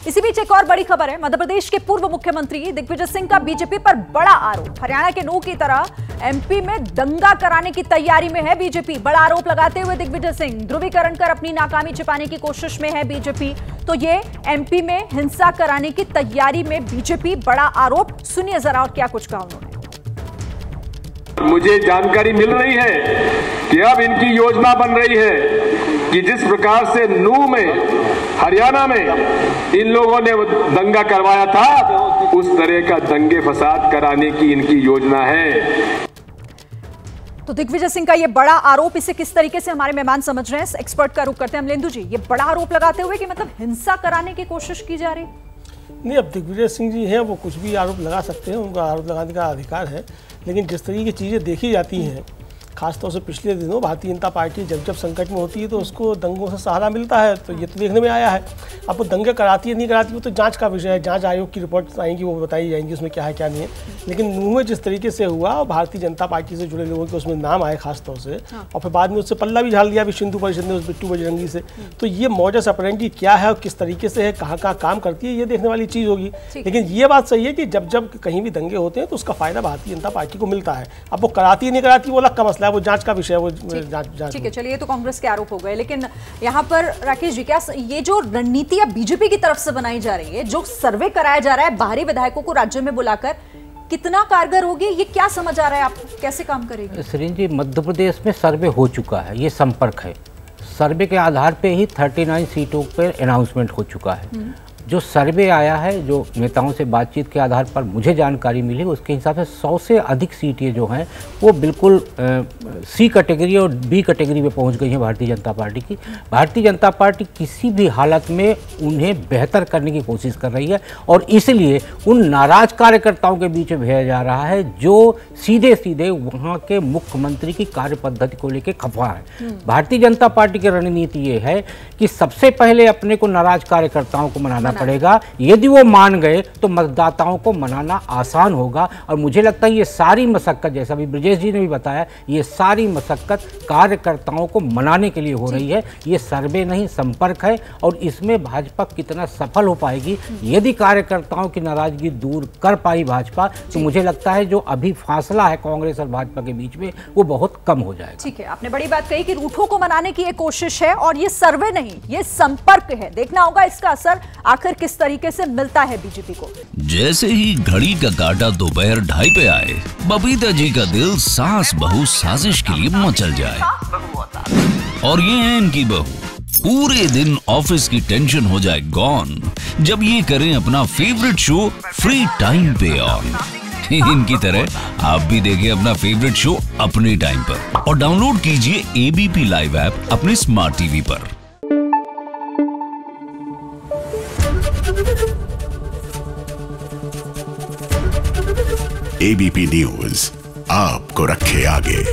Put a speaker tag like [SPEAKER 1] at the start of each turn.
[SPEAKER 1] इसी बीच एक और बड़ी खबर है। मध्य प्रदेश के पूर्व मुख्यमंत्री दिग्विजय सिंह का बीजेपी पर बड़ा आरोप। हरियाणा के नूह की तरह एमपी में दंगा कराने की तैयारी में है बीजेपी। बड़ा आरोप लगाते हुए दिग्विजय सिंह ध्रुवीकरण कर अपनी नाकामी छिपाने की कोशिश में है बीजेपी। तो ये एमपी में हिंसा कराने की तैयारी में बीजेपी, बड़ा आरोप। सुनिए जरा और क्या कुछ कहा उन्होंने।
[SPEAKER 2] मुझे जानकारी मिल रही है कि अब इनकी योजना बन रही है कि जिस प्रकार से नूह में, हरियाणा में इन लोगों ने दंगा करवाया था, उस तरह का दंगे फसाद कराने की इनकी योजना है।
[SPEAKER 1] तो दिग्विजय सिंह का ये बड़ा आरोप, इसे किस तरीके से हमारे मेहमान समझ रहे हैं, एक्सपर्ट का रुख करते हैं अमलेंदु जी। ये बड़ा आरोप लगाते हुए कि मतलब हिंसा कराने की कोशिश की जा रही।
[SPEAKER 3] नहीं, अब दिग्विजय सिंह जी हैं, वो कुछ भी आरोप लगा सकते हैं, उनका आरोप लगाने का अधिकार है। लेकिन जिस तरीके की चीज़ें देखी जाती हैं, खासतौर से पिछले दिनों भारतीय जनता पार्टी जब जब संकट में होती है तो उसको दंगों से सहारा मिलता है। तो ये तो देखने में आया है। अब वो दंगे कराती है नहीं कराती, वो तो जांच का विषय है। जांच आयोग की रिपोर्ट आएंगी, वो बताई जाएंगी उसमें क्या है क्या नहीं है। लेकिन नूह में जिस तरीके से हुआ और भारतीय जनता पार्टी से जुड़े लोगों के उसमें नाम आए खासतौर से, और फिर बाद में उससे पल्ला भी झाड़ लिया सिंधु परिषद ने उस बिट्टू बजरंगी से। तो ये मॉडस ऑपरेंडी क्या है और किस तरीके से है, कहाँ कहाँ काम करती है, ये देखने वाली चीज़ होगी। लेकिन ये बात सही है कि जब जब कहीं भी दंगे होते हैं तो उसका फायदा भारतीय जनता पार्टी को मिलता है। अब वो कराती नहीं कराती वो अलग का मसला है, वो जांच का विषय है।
[SPEAKER 1] ठीक है, चलिए ये तो कांग्रेस के आरोप हो गए। लेकिन यहाँ पर राकेश जी, क्या ये जो रणनीति अब बीजेपी की तरफ से बनाई जा रही है, जो सर्वे कराया जा रहा है बाहरी विधायकों को राज्य में बुलाकर, कितना कारगर होगी, ये क्या समझ आ रहा है, आप कैसे काम करेंगे?
[SPEAKER 4] सरीन जी, मध्य प्रदेश में सर्वे हो चुका है, ये संपर्क है। सर्वे के आधार पे ही 39 सीटों पर अनाउंसमेंट हो चुका है। जो सर्वे आया है, जो नेताओं से बातचीत के आधार पर मुझे जानकारी मिली, उसके हिसाब से 100 से अधिक सीटें जो हैं वो बिल्कुल सी कैटेगरी और बी कैटेगरी में पहुंच गई हैं भारतीय जनता पार्टी की। भारतीय जनता पार्टी किसी भी हालत में उन्हें बेहतर करने की कोशिश कर रही है और इसलिए उन नाराज कार्यकर्ताओं के बीच में भेजा जा रहा है जो सीधे सीधे वहाँ के मुख्यमंत्री की कार्य पद्धति को लेकर खफा है। भारतीय जनता पार्टी की रणनीति ये है कि सबसे पहले अपने को नाराज कार्यकर्ताओं को मनाना पड़ेगा। यदि वो मान गए तो मतदाताओं को मनाना आसान होगा। और मुझे लगता है ये सारी मशक्कत, जैसा भी ब्रजेश जी ने भी बताया, ये सारी मशक्कत कार्यकर्ताओं को मनाने के लिए हो रही है। ये सर्वे नहीं, संपर्क है। और इसमें भाजपा कितना सफल हो पाएगी, यदि कार्यकर्ताओं की नाराजगी दूर कर पाई भाजपा, तो मुझे लगता है जो अभी फासला है कांग्रेस और भाजपा के बीच में वो बहुत कम हो जाएगा।
[SPEAKER 1] ठीक है, आपने बड़ी बात कही कि रूठों को मनाने की एक कोशिश है और ये सर्वे नहीं, ये संपर्क है। देखना होगा इसका असर आखिर किस तरीके से मिलता है बीजेपी को।
[SPEAKER 5] जैसे ही घड़ी का काटा दोपहर 2:30 पे आए, बबीता जी का दिल सास बहू साजिश के लिए मचल जाए। और ये है इनकी बहू, पूरे दिन ऑफिस की टेंशन हो जाए गॉन जब ये करें अपना फेवरेट शो फ्री टाइम पे ऑन। इनकी तरह आप भी देखिए अपना फेवरेट शो अपने टाइम पर और डाउनलोड कीजिए एबीपी लाइव ऐप अपने स्मार्ट टीवी पर।
[SPEAKER 6] एबीपी न्यूज आपको रखे आगे।